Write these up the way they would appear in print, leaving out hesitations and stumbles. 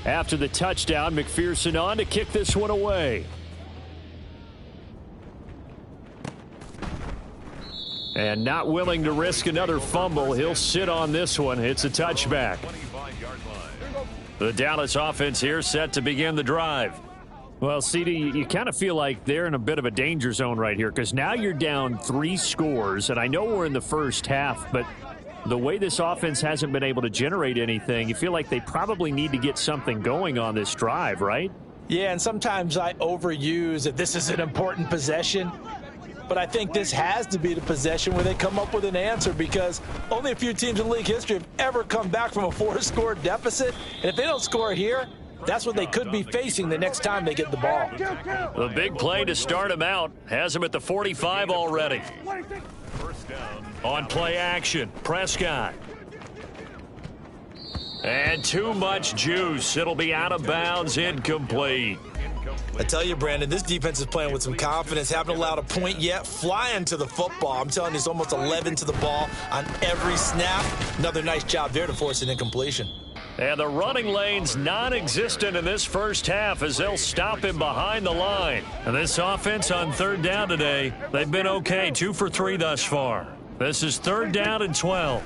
After the touchdown, McPherson on to kick this one away. And not willing to risk another fumble, he'll sit on this one. It's a touchback. The Dallas offense here set to begin the drive. Well, CD, you kind of feel like they're in a bit of a danger zone right here because now you're down 3 scores, and I know we're in the first half, but the way this offense hasn't been able to generate anything, you feel like they probably need to get something going on this drive, right? Yeah, and sometimes I overuse that this is an important possession. But I think this has to be the possession where they come up with an answer because only a few teams in league history have ever come back from a 4-score deficit. And if they don't score here, that's what they could be facing the next time they get the ball. The big play to start him out has him at the 45 already. On play action, Prescott. And too much juice. It'll be out of bounds, incomplete. I tell you, Brandon, this defense is playing with some confidence. Haven't allowed a point yet. Flying to the football. I'm telling you, it's almost 11 to the ball on every snap. Another nice job there to force an incompletion. And the running lane's non-existent in this first half as they'll stop him behind the line. And this offense on third down today, they've been okay, 2 for 3 thus far. This is 3rd down and 12.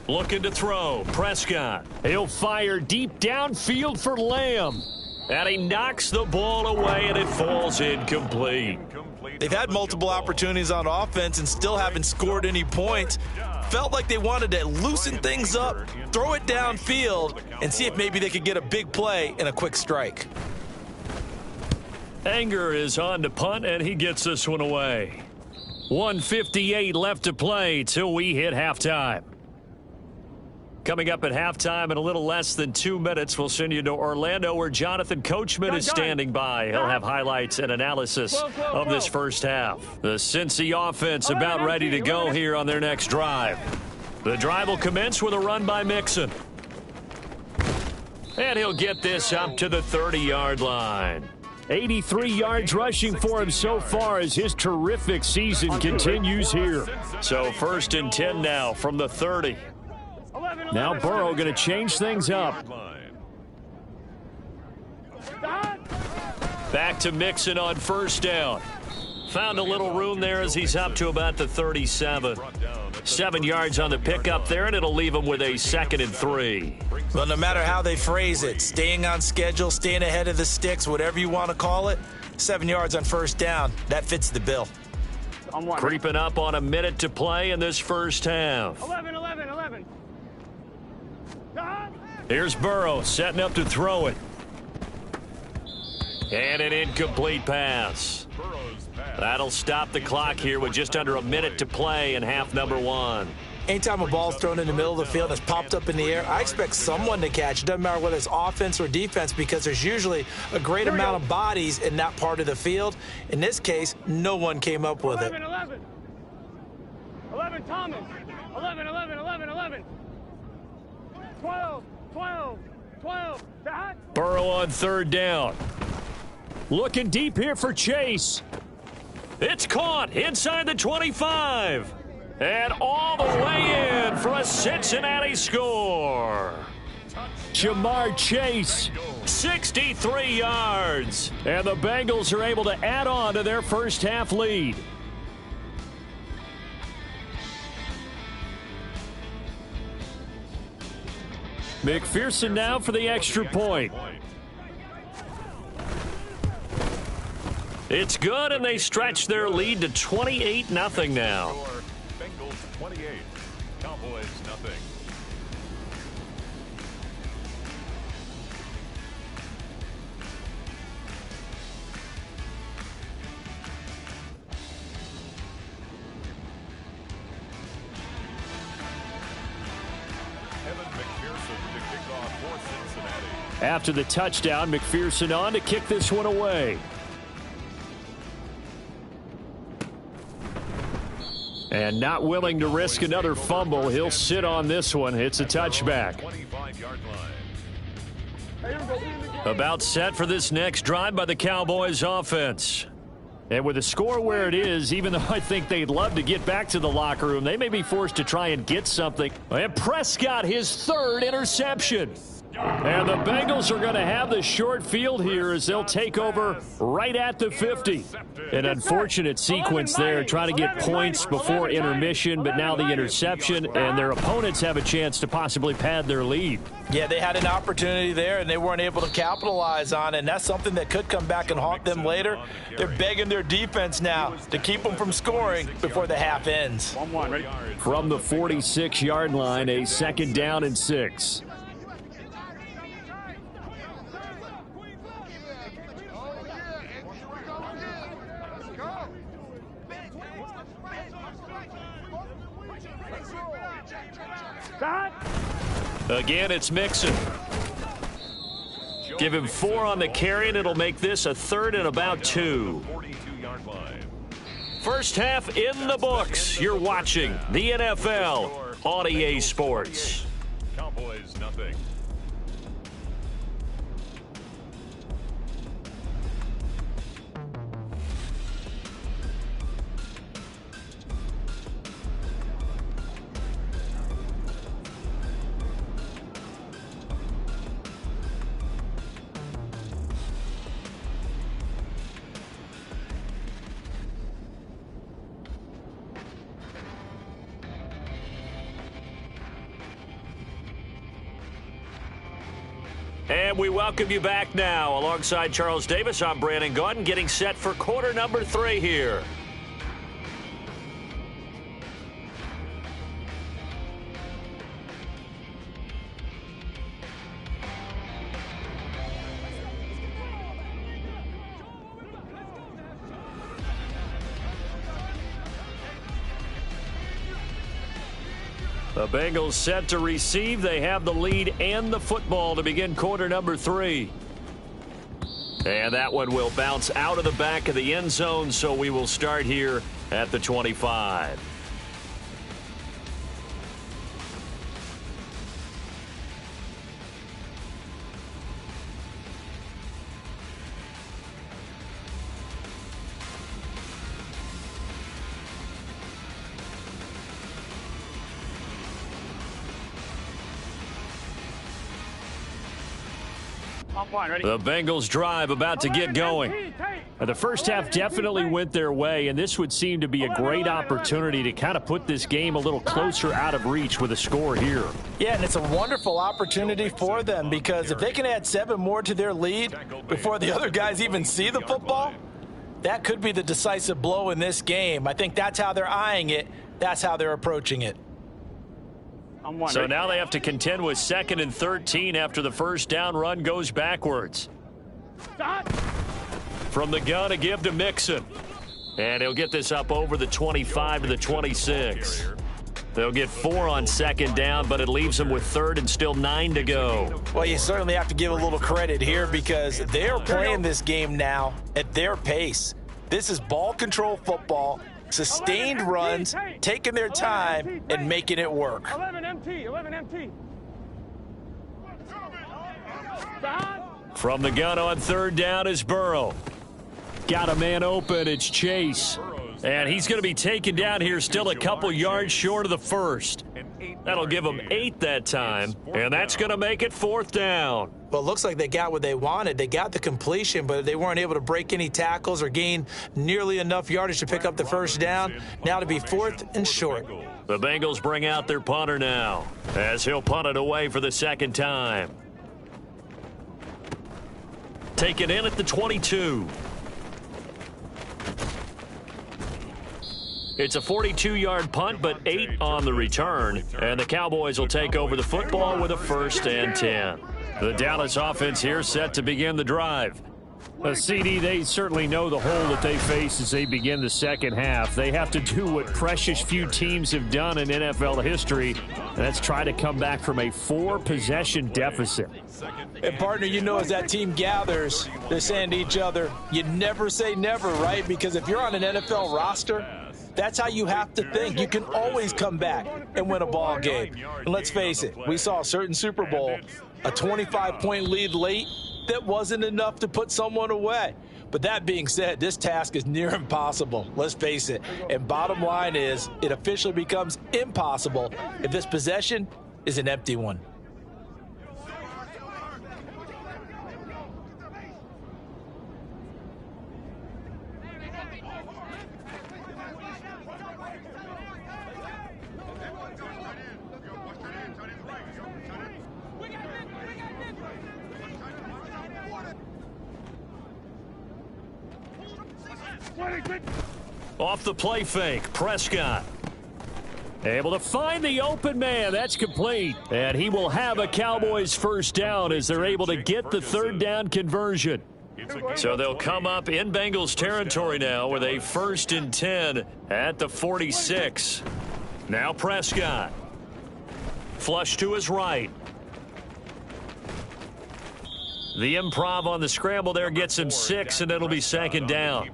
Looking to throw, Prescott. He'll fire deep downfield for Lamb. And he knocks the ball away, and it falls incomplete. They've had multiple opportunities on offense and still haven't scored any points. Felt like they wanted to loosen things up, throw it downfield, and see if maybe they could get a big play and a quick strike. Anger is on to punt, and he gets this one away. 1:58 left to play till we hit halftime. Coming up at halftime in a little less than 2 minutes, we'll send you to Orlando where Jonathan Coachman is standing by. He'll have highlights and analysis of this first half. The Cincy offense about ready to go here on their next drive. The drive will commence with a run by Mixon. And he'll get this up to the 30-yard line. 83 yards rushing for him so far as his terrific season continues here. So 1st and 10 now from the 30. Now Burrow going to change things up. Back to Mixon on 1st down. Found a little room there as he's up to about the 37. 7 yards on the pickup there, and it'll leave him with a 2nd and 3. Well, no matter how they phrase it, staying on schedule, staying ahead of the sticks, whatever you want to call it, 7 yards on 1st down, that fits the bill. Creeping up on a minute to play in this first half. 11. Here's Burrow setting up to throw it. And an incomplete pass. That'll stop the clock here with just under a minute to play in half number 1. Anytime a ball's thrown in the middle of the field and it's popped up in the air, I expect someone to catch. It doesn't matter whether it's offense or defense because there's usually a great amount of bodies in that part of the field. In this case, no one came up with 11, it. 11, Thomas. 11. 12. Burrow on 3rd down. Looking deep here for Chase. It's caught inside the 25. And all the way in for a Cincinnati score. Jamar Chase, 63 yards. And the Bengals are able to add on to their first half lead. McPherson now for the extra point. It's good, and they stretch their lead to 28-0 now. Bengals 28, Cowboys nothing. After the touchdown, McPherson on to kick this one away. And not willing to risk another fumble, he'll sit on this one. It's a touchback. About set for this next drive by the Cowboys offense. And with the score where it is, even though I think they'd love to get back to the locker room, they may be forced to try and get something. And Prescott, his third interception. And the Bengals are going to have the short field here as they'll take over right at the 50. An unfortunate sequence there, trying to get points before intermission, but now the interception, and their opponents have a chance to possibly pad their lead. Yeah, they had an opportunity there, and they weren't able to capitalize on it, and that's something that could come back and haunt them later. They're begging their defense now to keep them from scoring before the half ends. 1-1, ready? From the 46-yard line, a 2nd down and 6. Again, it's Mixon. Give him 4 on the carry, and it'll make this a 3rd and about 2. First half in the books. You're watching the NFL on EA Sports. Cowboys, nothing. And we welcome you back now. Alongside Charles Davis, I'm Brandon Gaudin, getting set for quarter number 3 here. The Bengals set to receive. They have the lead and the football to begin quarter number 3. And that one will bounce out of the back of the end zone, so we will start here at the 25. The Bengals drive about to get going. The first half definitely went their way, and this would seem to be a great opportunity to kind of put this game a little closer out of reach with a score here. Yeah, and it's a wonderful opportunity for them because if they can add 7 more to their lead before the other guys even see the football, that could be the decisive blow in this game. I think that's how they're eyeing it. That's how they're approaching it. So now they have to contend with 2nd and 13 after the first down run goes backwards. From the gun, a give to Mixon. And he'll get this up over the 25 to the 26. They'll get 4 on 2nd down, but it leaves them with 3rd and still 9 to go. Well, you certainly have to give a little credit here because they're playing this game now at their pace. This is ball control football. Sustained runs, taking their time, and making it work. 11 MT. From the gun on 3rd down is Burrow. Got a man open, it's Chase. And he's going to be taken down here still a couple yards short of the first. That'll give them 8 that time, and that's going to make it 4th down. Well, it looks like they got what they wanted. They got the completion, but they weren't able to break any tackles or gain nearly enough yardage to pick up the first down. Now to be 4th and short. The Bengals bring out their punter now as he'll punt it away for the 2nd time. Taken in at the 22. It's a 42-yard punt, but 8 on the return. And the Cowboys will take over the football with a 1st and 10. The Dallas offense here set to begin the drive. CD, they certainly know the hole that they face as they begin the second half. They have to do what precious few teams have done in NFL history, and that's try to come back from a 4-possession deficit. And, partner, you know as that team gathers, they're saying to each other, you never say never, right? Because if you're on an NFL roster, that's how you have to think. You can always come back and win a ball game. And let's face it, we saw a certain Super Bowl, a 25-point lead late, that wasn't enough to put someone away. But But that being said, this task is near impossible. Let's face it. And bottom line is, it officially becomes impossible if this possession is an empty one. Off the play fake, Prescott. Able to find the open man. That's complete. And he will have a Cowboys first down as they're able to get the third down conversion. So they'll come up in Bengals territory now with a 1st and 10 at the 46. Now Prescott. Flush to his right. The improv on the scramble there gets him 6, and it'll be 2nd down.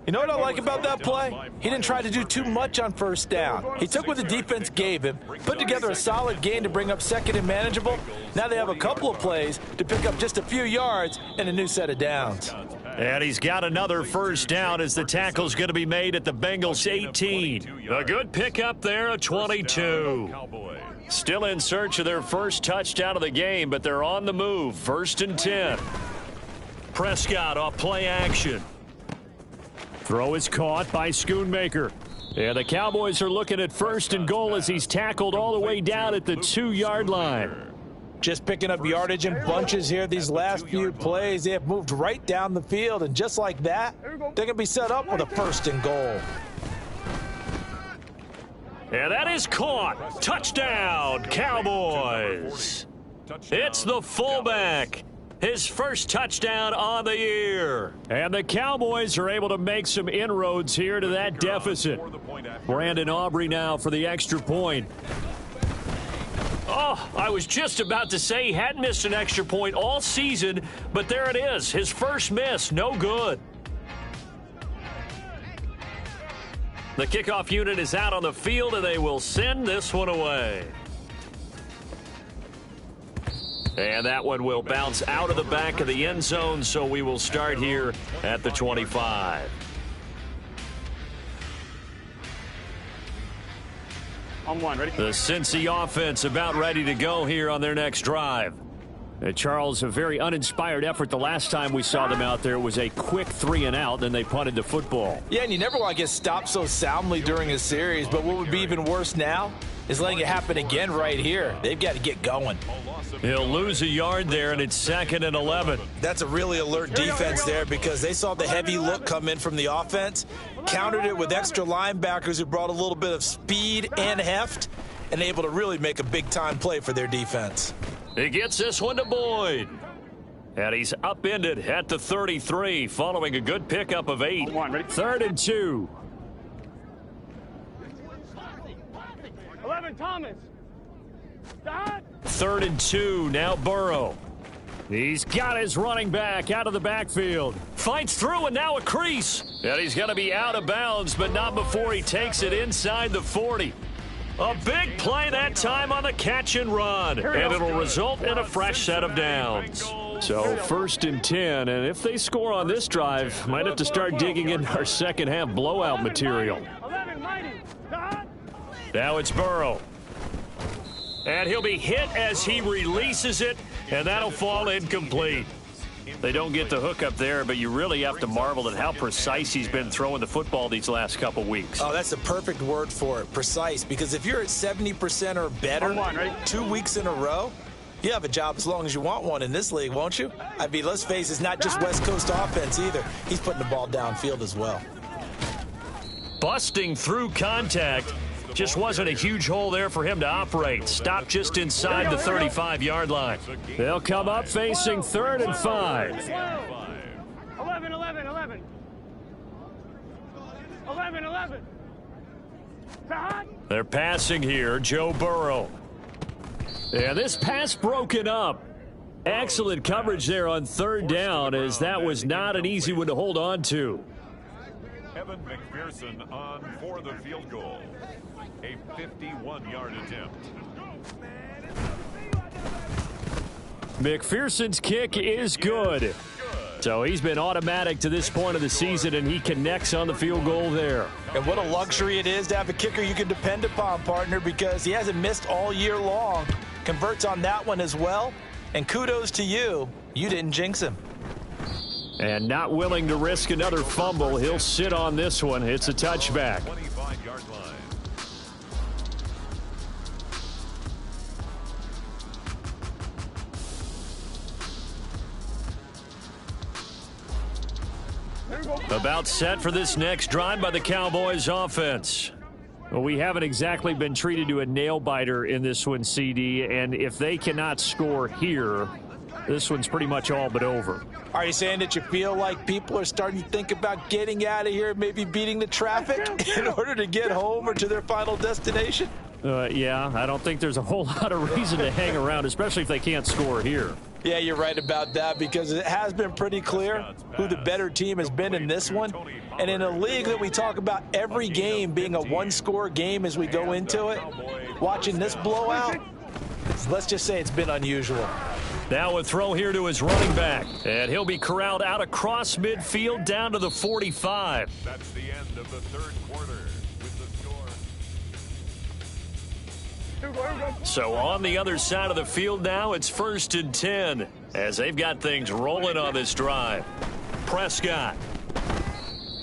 You know what I like about that play? He didn't try to do too much on first down. He took what the defense gave him, put together a solid gain to bring up 2nd and manageable. Now they have a couple of plays to pick up just a few yards and a new set of downs. And he's got another first down as the tackle's going to be made at the Bengals 18. A good pickup there, a 22. Still in search of their first touchdown of the game, but they're on the move. 1st and 10. Prescott off play action. Throw is caught by Schoonmaker. And the Cowboys are looking at 1st and goal as he's tackled all the way down at the 2-yard line. Just picking up yardage in bunches here these last few plays. They have moved right down the field, and just like that, they're going to be set up with a 1st and goal. And that is caught. Touchdown, Cowboys. It's the fullback. His first touchdown on the year. And the Cowboys are able to make some inroads here to that deficit. Brandon Aubrey now for the extra point. Oh, I was just about to say he hadn't missed an extra point all season, but there it is. His first miss, no good. The kickoff unit is out on the field, and they will send this one away. And that one will bounce out of the back of the end zone, so we will start here at the 25. On one, ready? The Cincy offense about ready to go here on their next drive. Charles, a very uninspired effort the last time we saw them out there. It was a quick 3 and out, then they punted the football. Yeah, and you never want to get stopped so soundly during a series, but what would be even worse now is letting it happen again right here. They've got to get going. He'll lose a yard there, and it's 2nd and 11. That's a really alert defense there because they saw the heavy look come in from the offense, countered it with extra linebackers who brought a little bit of speed and heft, and able to really make a big-time play for their defense. He gets this one to Boyd. And he's upended at the 33 following a good pickup of 8. 3rd and 2. 11, Thomas. 3rd and 2, now Burrow. He's got his running back out of the backfield. Fights through, and now a crease. And he's going to be out of bounds, but not before he takes it inside the 40. A big play that time on the catch and run, and it'll result in a fresh set of downs. So 1st and 10, and if they score on this drive, might have to start digging in our second half blowout material. Now it's Burrow. And he'll be hit as he releases it, and that'll fall incomplete. They don't get the hook up there, but you really have to marvel at how precise he's been throwing the football these last couple weeks. Oh, that's the perfect word for it, precise, because if you're at 70% or better 2 weeks in a row, you have a job as long as you want one in this league, won't you? I mean, let's face it, it's not just West Coast offense either. He's putting the ball downfield as well. Busting through contact. Just wasn't a huge hole there for him to operate. Stopped just inside the 35-yard line. They'll come up facing 3rd and 5. 11, 11, 11. 11, 11. They're passing here, Joe Burrow. Yeah, this pass broken up. Excellent coverage there on 3rd down, as that was not an easy one to hold on to. Evan McPherson on for the field goal. A 51-yard attempt. McPherson's kick is good. So he's been automatic to this point of the season, and he connects on the field goal there. And what a luxury it is to have a kicker you can depend upon, partner, because he hasn't missed all year long. Converts on that one as well. And kudos to you. You didn't jinx him. And not willing to risk another fumble, he'll sit on this one. It's a touchback. 25-yard line. About set for this next drive by the Cowboys offense. Well, we haven't exactly been treated to a nail-biter in this one, CD, and if they cannot score here, this one's pretty much all but over. Are you saying that you feel like people are starting to think about getting out of here, maybe beating the traffic in order to get home or to their final destination? Yeah, I don't think there's a whole lot of reason to hang around, especially if they can't score here. Yeah, you're right about that, because it has been pretty clear who the better team has been in this one. And in a league that we talk about every game being a one-score game as we go into it, watching this blowout, let's just say it's been unusual. Now a throw here to his running back, and he'll be corralled out across midfield down to the 45. That's the end of the third quarter with the score. So on the other side of the field now, it's 1st and 10 as they've got things rolling on this drive. Prescott.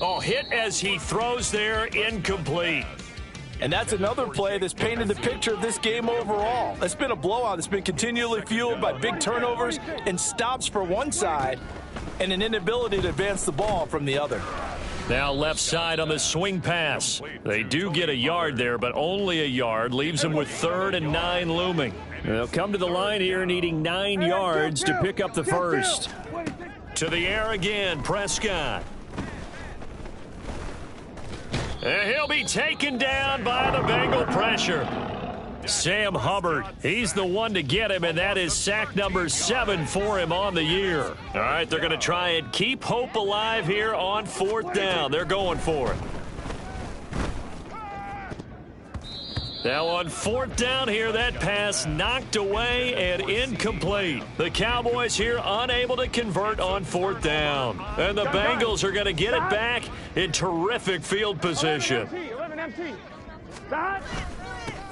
Oh, hit as he throws there, incomplete. And that's another play that's painted the picture of this game overall. It's been a blowout that's been continually fueled by big turnovers and stops for one side and an inability to advance the ball from the other. Now left side on the swing pass. They do get a yard there, but only a yard. Leaves them with 3rd and 9 looming. They'll come to the line here needing 9 yards to pick up the first. To the air again, Prescott. And he'll be taken down by the Bengal pressure. Sam Hubbard, he's the one to get him, and that is sack number 7 for him on the year. All right, they're going to try and keep hope alive here on 4th down. They're going for it. Now on 4th down here, that pass knocked away and incomplete. The Cowboys here unable to convert on 4th down. And the Bengals are going to get it back in terrific field position. 11 MT.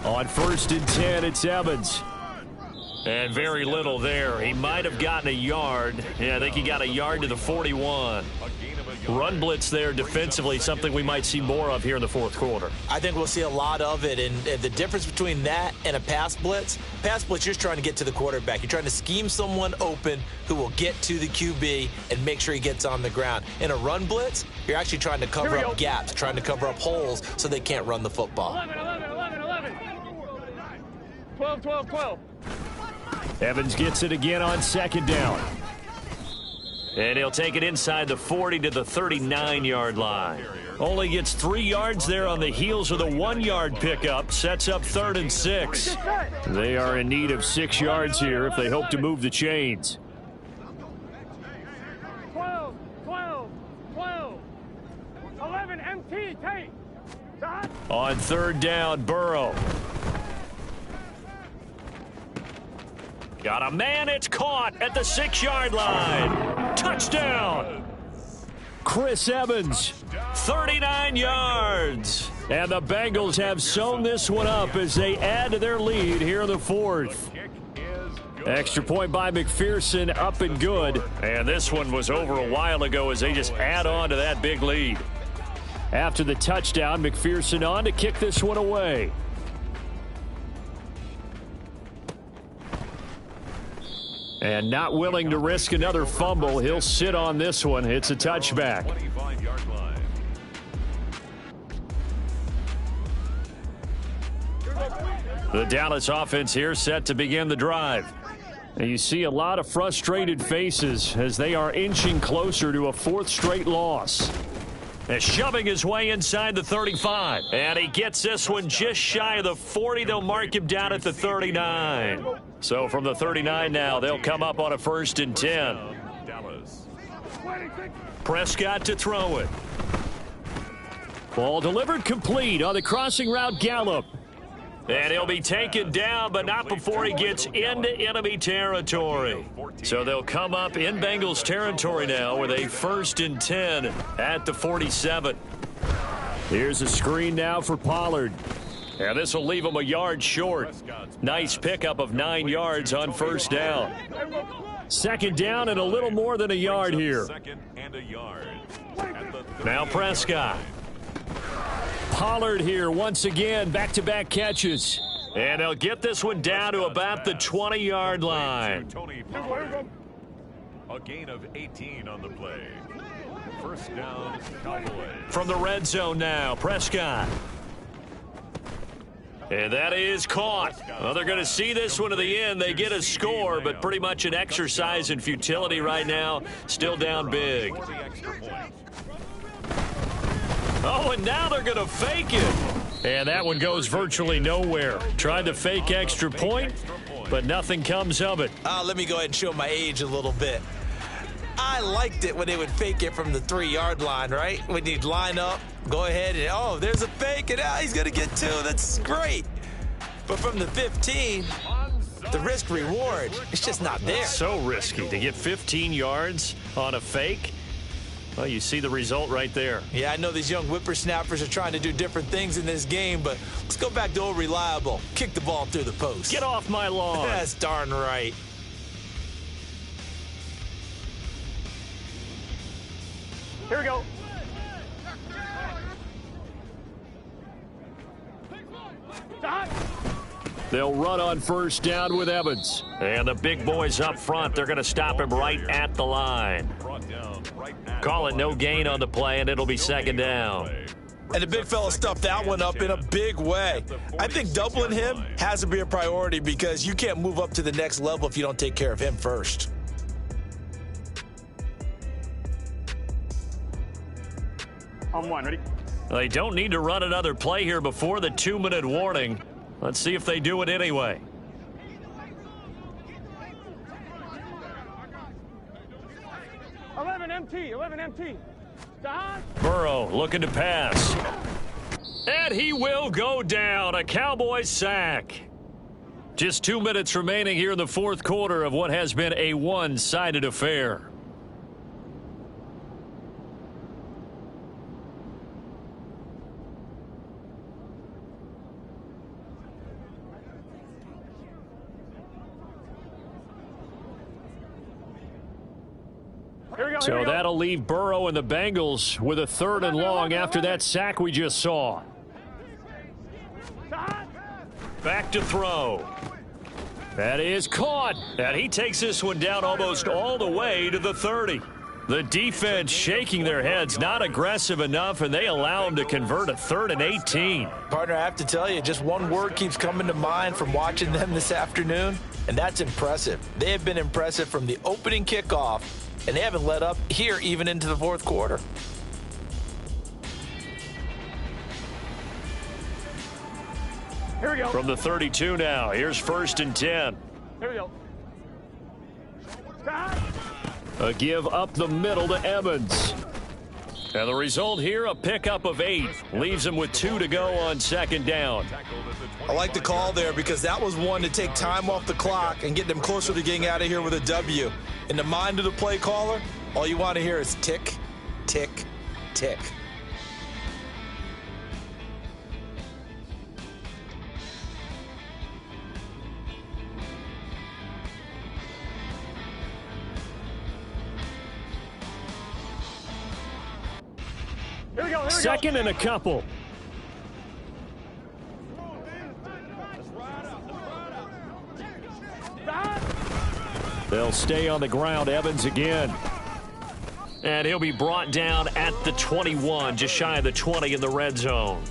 On 1st and 10, it's Evans. And very little there. He might have gotten a yard. Yeah, I think he got a yard to the 41. Run blitz there defensively, something we might see more of here in the 4th quarter. I think we'll see a lot of it, and the difference between that and a pass blitz, you're just trying to get to the quarterback. You're trying to scheme someone open who will get to the QB and make sure he gets on the ground. In a run blitz, you're actually trying to cover up gaps, trying to cover up holes so they can't run the football. 11, 11, 11, 11. 12, 12, 12. Evans gets it again on 2nd down. And he'll take it inside the 40 to the 39-yard line. Only gets 3 yards there on the heels of the 1-yard pickup. Sets up 3rd and 6. They are in need of 6 yards here if they hope to move the chains. 12, 12, 12. 11 MT, take. On 3rd down, Burrow. Got a man, it's caught at the 6-yard line. Touchdown. Chris Evans, 39 yards. And the Bengals have sewn this one up as they add to their lead here in the 4th. Extra point by McPherson, up and good. And this one was over a while ago as they just add on to that big lead. After the touchdown, McPherson on to kick this one away. And not willing to risk another fumble, he'll sit on this one. It's a touchback. 25-yard line. The Dallas offense here set to begin the drive. And you see a lot of frustrated faces as they are inching closer to a 4th straight loss. And shoving his way inside the 35. And he gets this one just shy of the 40. They'll mark him down at the 39. So from the 39 now, they'll come up on a 1st and 10. Prescott to throw it. Ball delivered complete on the crossing route, Gallup. And he'll be taken down, but not before he gets into enemy territory. So they'll come up in Bengals territory now with a 1st and 10 at the 47. Here's a screen now for Pollard. And this will leave him a yard short. Nice pickup of 9 yards on 1st down. 2nd down and a little more than a yard here. Now Prescott. Pollard here once again, back-to-back catches. And they'll get this one down to about the 20-yard line. A gain of 18 on the play. 1st down, Cowboys. From the red zone now, Prescott. And that is caught. Well, they're going to see this one to the end. They get a score, but pretty much an exercise in futility right now. Still down big. Oh, and now they're going to fake it. And that one goes virtually nowhere. Tried to fake extra point, but nothing comes of it. Let me go ahead and show my age a little bit. I liked it when they would fake it from the 3-yard line, right? When you'd line up, go ahead and, oh, there's a fake, and he's going to get 2. That's great. But from the 15, the risk-reward, it's just not there. It's so risky to get 15 yards on a fake. Well, you see the result right there. Yeah, I know these young whippersnappers are trying to do different things in this game, but let's go back to old reliable. Kick the ball through the post. Get off my lawn. That's darn right. Here we go. They'll run on 1st down with Evans. And the big boys up front, they're going to stop him right at the line. Call it no gain on the play, and it'll be 2nd down. And the big fella stuffed that one up in a big way. I think doubling him has to be a priority because you can't move up to the next level if you don't take care of him first. On 1, ready? They don't need to run another play here before the 2-minute warning. Let's see if they do it anyway. 11 MT. Stop. Burrow looking to pass. And he will go down. A Cowboys sack. Just 2 minutes remaining here in the 4th quarter of what has been a one-sided affair. So that'll leave Burrow and the Bengals with a 3rd and long after that sack we just saw. Back to throw. That is caught. And he takes this one down almost all the way to the 30. The defense shaking their heads, not aggressive enough, and they allow him to convert a 3rd and 18. Partner, I have to tell you, just one word keeps coming to mind from watching them this afternoon, and that's impressive. They have been impressive from the opening kickoff, and they haven't let up here even into the 4th quarter. Here we go. From the 32 now, here's 1st and 10. Here we go. Stop. A give up the middle to Evans. And the result here, a pickup of 8. Leaves him with 2 to go on 2nd down. I like the call there because that was one to take time off the clock and get them closer to getting out of here with a W. In the mind of the play caller, all you want to hear is tick, tick, tick. Here we go. 2nd and a couple. They'll stay on the ground. Evans again. And he'll be brought down at the 21, just shy of the 20 in the red zone.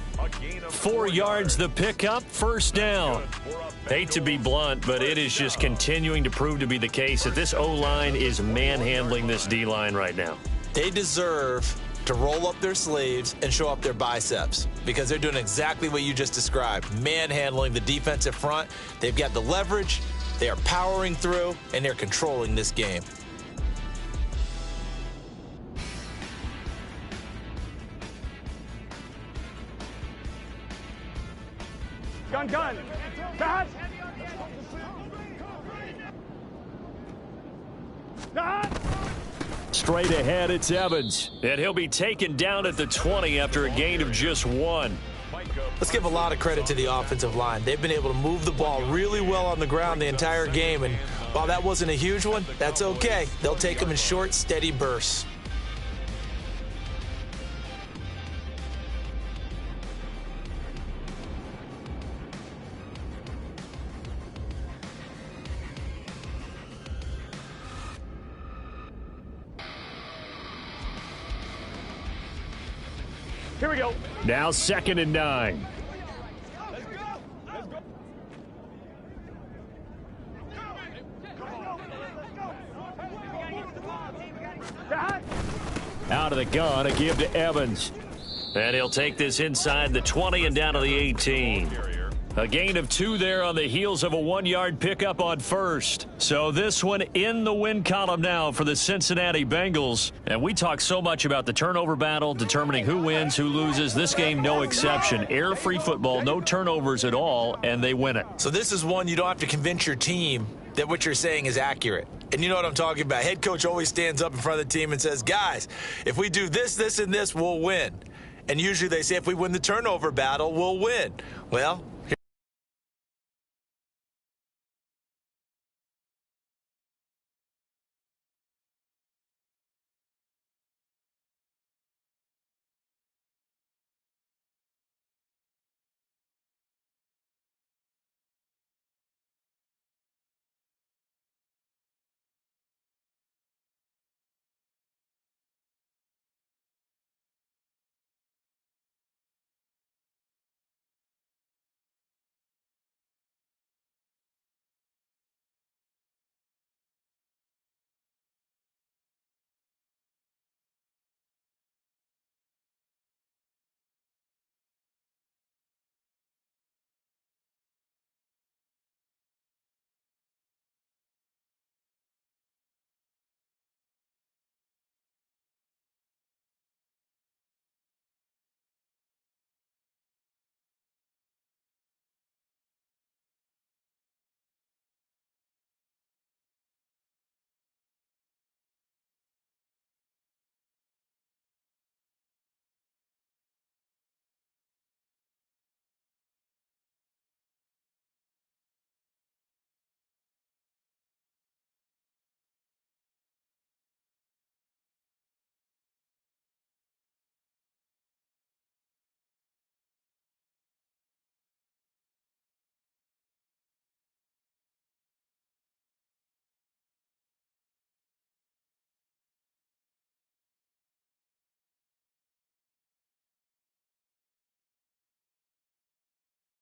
4 yards the pickup, 1st down. Hate to be blunt, but it is just continuing to prove to be the case that this O-line is manhandling this D-line right now. They deserve to roll up their sleeves and show up their biceps because they're doing exactly what you just described, manhandling the defensive front. They've got the leverage, they are powering through, and they're controlling this game. Gun gun. Dad. Dad. Straight ahead, it's Evans. And he'll be taken down at the 20 after a gain of just 1. Let's give a lot of credit to the offensive line. They've been able to move the ball really well on the ground the entire game, and while that wasn't a huge one, that's okay. They'll take them in short, steady bursts. Here we go. Now 2nd and 9. Out of the gun, a give to Evans. And he'll take this inside the 20 and down to the 18. A gain of 2 there on the heels of a 1-yard pickup on first. So this one in the win column now for the Cincinnati Bengals. And we talk so much about the turnover battle, determining who wins, who loses. This game, no exception. Error-free football, no turnovers at all, and they win it. So this is one you don't have to convince your team that what you're saying is accurate. And you know what I'm talking about. Head coach always stands up in front of the team and says, guys, if we do this, and this, we'll win. And usually they say if we win the turnover battle, we'll win. Well,